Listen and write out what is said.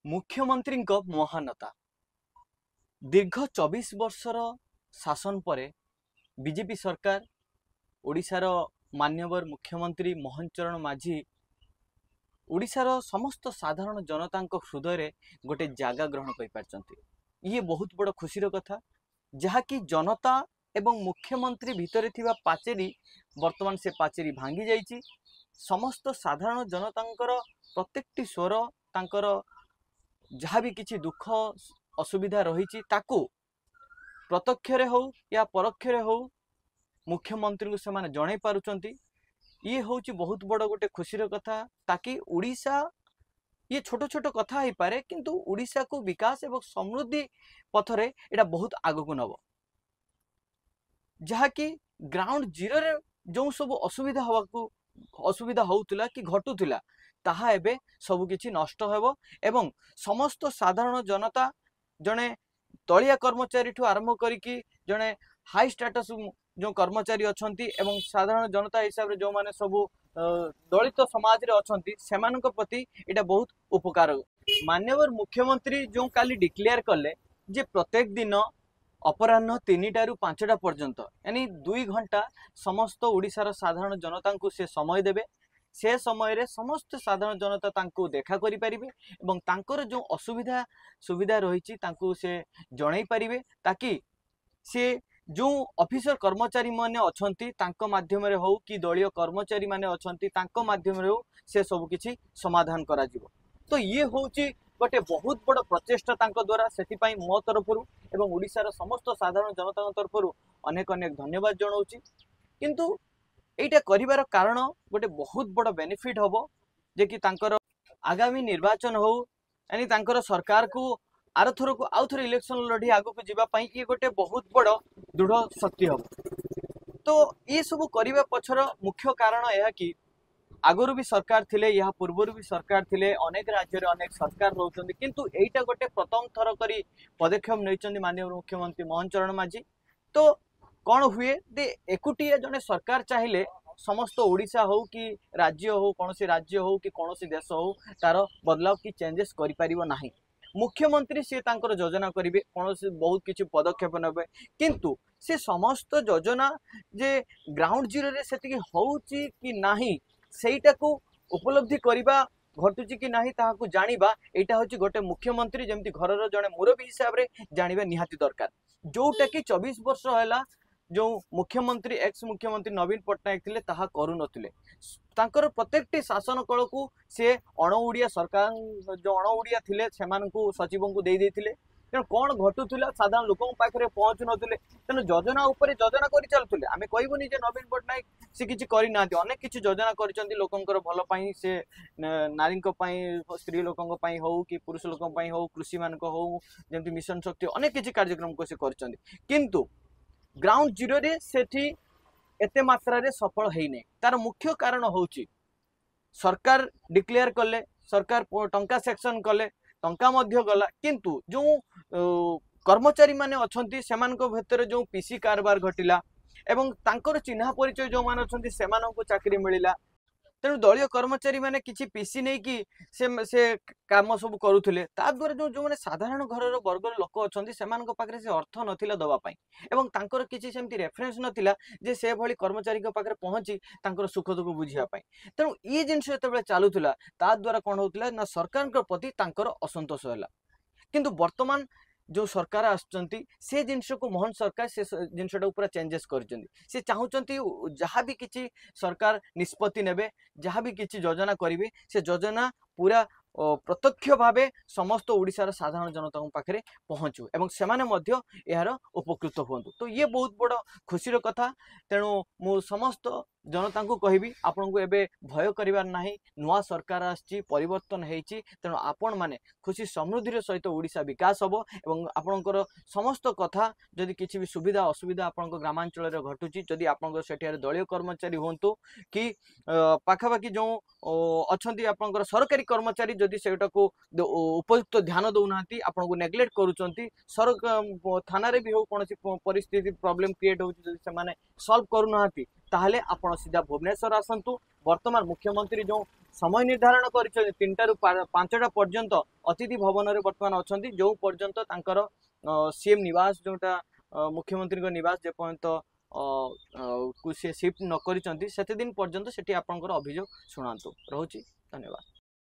मुख्यमंत्री महानता दीर्घ 24 वर्षर शासन पर बीजेपी सरकार ओडिशार मान्यवर मुख्यमंत्री मोहन चरण माझी ओडिशार समस्त साधारण जनता हृदय गोटे जगह ग्रहण कर पारछंती। ये बहुत बड़ खुशीर कथा जहाँकि जनता एवं मुख्यमंत्री भितर थिबा पाचेरी वर्तमान से पाचेरी भांगी जाइछि। समस्त साधारण जनतांकर प्रत्येकटी स्वर तांकर जहाँ भी किसी दुख असुविधा रही ताकू प्रत्यक्ष हो या परोक्ष हो मुख्यमंत्री को से जन पारुचंती। ये हूँ बहुत बड़ गोटे खुशीर कथा ताकि उड़ीसा ये छोट छोट कथा हो पारे किंतु उड़ीसा को विकास एवं समृद्धि पथरे एटा बहुत आग को नब जहाँकि ग्राउंड जीरो रे जो सब असुविधा होउतिला कि घटुला ताहा एबे सब किछि नष्ट हेबो एवं समस्त साधारण जनता जने तलिया कर्मचारी ठू आरंभ करिकी जने हाई स्टेटस जो कर्मचारी अछंती एवं साधारण जनता हिसाब रे जो माने सब दलित समाज रे अछंती सेमानक प्रति एटा बहुत उपकार। माननीय मुख्यमंत्री जो काली डिक्लेयर कले जे प्रत्येक दिन अपराह्न 3टा रु 5टा पर्यंत यानी 2 घंटा समस्त ओडिशार साधारण जनता को से समय देबे। से समय रे समस्त साधारण जनता तांको देखा करि परिबे एवं तांकर जो असुविधा सुविधा रही तांको से जणाई परिबे ताकि से जो ऑफिसर कर्मचारी माने अछंती तांको माध्यम रे हो कि दलीय कर्मचारी माने अछंती तांको माध्यम रे हो से सब किछि समाधान करा जिवो। तो ये होची गोटे बहुत बड़ प्रचेष्टा तांको द्वारा सेति पई मो तरफरु एवं ओडिशार समस्त साधारण जनता तरफरु अनेक अनेक धन्यवाद जणाउची। किंतु एटा करिवार कारण गोटे बहुत बड़ बेनिफिट हबो जे कि तांकर आगामी निर्वाचन हो यानी तांकर सरकार को आर थर को आउ थर इलेक्शन लड़ी आगो को जीवा पई ये गोटे बहुत बड़ दृढ़ शक्ति हबो। तो ये सब करिवा पछर मुख्य कारण यह कि आगरु भी सरकार थिले या पूर्वरु भी सरकार थिले अनेक राज्य रे अनेक सरकार रहउछन्ती किंतु एटा गोटे प्रथम थर करी पदक्षेप नैचन्ती माननीय मुख्यमंत्री मोहन चरण माझी। तो कौन हुए दे एकुटिया जने सरकार चाहिए समस्त ओडिशा हो कि राज्य हो कौन से राज्य हो कि कौन से देश हो तार बदलाव की चेंजेस करि परिबो नाही। मुख्यमंत्री से तांकर योजना करिवे कौन से बहुत किछि पदक्षेप नेबे किंतु से समस्त योजना जे ग्राउंड जीरो रे सेति होउची कि नाही सेटा को उपलब्धि करिबा घटुची कि नाही ताहाकू जानिबा एटा होची गोटे मुख्यमंत्री जेमती घरर जने मुरबी हिसाब रे जानिबा निहाती दरकार। जोटा कि 24 वर्ष हैला जो मुख्यमंत्री एक्स मुख्यमंत्री नवीन पट्टनायक थिले ताहा करू नथिले तांकर प्रत्येकटी शासन काल को से अणओडिया सरकार जो अणओडिया थिले सेमानकू सचिवों को दे देथिले तेणु कौन घटुला साधारण लोकों पाखे पहुँचु नथिले तेणु योजना उपर योजना कर चलुले आम कहबुनि जे नवीन पट्टनायक से किछि करि नांती अनेक किछि योजना करिसंती लोकंकर भल पई से नारी स्त्री लोकों पई हो कि पुरुष लोकों पई हो कृषि मानक हो जेमति मिशन शक्ति अनेक किछि कार्यक्रम को से करिसंती किंतु ग्राउंड जीरो रे सेठी एते मात्रा रे सफल हेई नै। तार मुख्य कारण होची सरकार डिक्लेयर कले सरकार टंका सेक्शन कले टंका मध्य गला किंतु जो कर्मचारी माने अछंती सेमानक भितर जो पीसी कारबार घटिला एवं तांकर चिन्हा परिचय जो मान अछंती सेमानक चाकरी मिलिला तेणु दलीय कर्मचारी माने किछि पीसी नै कि से काम सब करूथिले ता द्वारा जो जो माने साधारण घरर वर्गर लोक अछंती सेमानक पाखरे से अर्थ नथिला दबा पई एवं तांकर किछि सेमति रेफरेंस नथिला जे से भली कर्मचारी के पाखरे पहुंची तांकर सुख दुख बुझिया पई। तेणु ई जिंस एतबेले चालुथिला ता द्वारा कोन होथिला ना सरकार के प्रति तांकर असंतोष होला किंतु वर्तमान जो सरकार आसुचंती से जिनस को मोहन सरकार से जिनसटा ऊपर चेंजेस करचंती से चाहूचंती जहाँ भी किछि सरकार निष्पत्ति नेबे जहाँ भी किछि योजना करिवे से योजना पूरा प्रत्यक्ष भावे समस्त ओडिशार साधारण जनता पाखे पहुँचू एवं सेमाने मध्य यार उपकृत हुंतु। तो ये बहुत बड़ खुशीर कथा तेणु मु समस्त जनता को कहबी आपन को एबे भय करिवार नाही नुआ सरकार आछि परिवर्तन हेछि तेणु आपण माने खुशी समृद्धि सहित ओडिशा विकास हबो एवं आपनकर समस्त कथा जदि किछि भी सुविधा असुविधा आपन ग्रामांचल रे घटुची जदि आपन सेठियार दलीय कर्मचारी होंतु कि पाखापाखि जो अछंती आपन सरकारी कर्मचारी जदि सेटा को उपयुक्त ध्यान दउनांती आपन को नेग्लेक्ट करूचंती सर थाना रे भी हो कोनसी परिस्थिति प्रॉब्लम क्रिएट होची जदि से माने सॉल्व करू नांती ताहले आपण सीधा भुवनेश्वर आसंतु वर्तमान मुख्यमंत्री जो समय निर्धारण कर 3टा ରୁ 5टा पर्यंत अतिथि भवन रे वर्तमान अच्छा जो पर्यंत तांकर सीएम निवास जोटा मुख्यमंत्री निवास जे पर्यंत शिफ्ट न करिसेंती सेते दिन पर्यंत सेठी आपनकर अभियोग शुणांतु। रहुची, धन्यवाद।